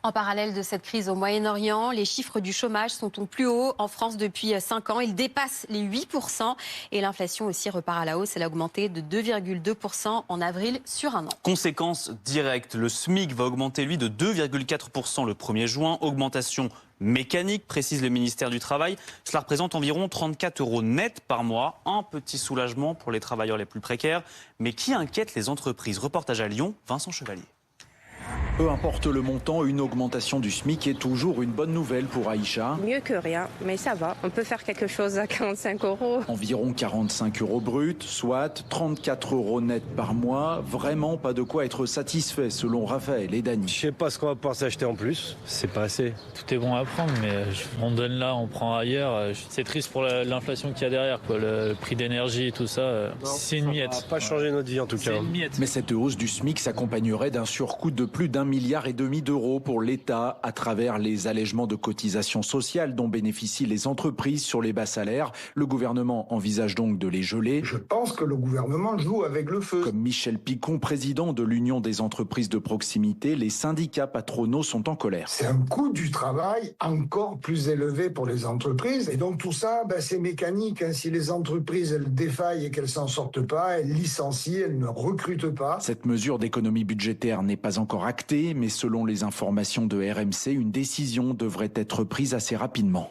En parallèle de cette crise au Moyen-Orient, les chiffres du chômage sont au plus haut en France depuis 5 ans. Ils dépassent les 8% et l'inflation aussi repart à la hausse. Elle a augmenté de 2,2% en avril sur un an. Conséquence directe, le SMIC va augmenter lui de 2,4% le 1er juin. Augmentation mécanique, précise le ministère du Travail. Cela représente environ 34 € net par mois. Un petit soulagement pour les travailleurs les plus précaires. Mais qui inquiète les entreprises? Reportage à Lyon, Vincent Chevalier. Peu importe le montant, une augmentation du SMIC est toujours une bonne nouvelle pour Aïcha. Mieux que rien, mais ça va. On peut faire quelque chose à 45 €. Environ 45 € bruts, soit 34 € net par mois. Vraiment pas de quoi être satisfait selon Raphaël et Dany. Je sais pas ce qu'on va pouvoir s'acheter en plus, c'est pas assez. Tout est bon à prendre, mais on donne là, on prend ailleurs. C'est triste pour l'inflation qu'il y a derrière, quoi. Le prix d'énergie et tout ça. C'est une miette. Ça va pas changer notre vie en tout cas. C'est une miette. Mais cette hausse du SMIC s'accompagnerait d'un surcoût de plus d'1,5 milliard d'euros pour l'État à travers les allègements de cotisations sociales dont bénéficient les entreprises sur les bas salaires. Le gouvernement envisage donc de les geler. Je pense que le gouvernement joue avec le feu. Comme Michel Picon, président de l'Union des entreprises de proximité, les syndicats patronaux sont en colère. C'est un coût du travail encore plus élevé pour les entreprises. Et donc tout ça, c'est mécanique. Si les entreprises elles défaillent et qu'elles s'en sortent pas, elles licencient, elles ne recrutent pas. Cette mesure d'économie budgétaire n'est pas encore actée, mais selon les informations de RMC, une décision devrait être prise assez rapidement.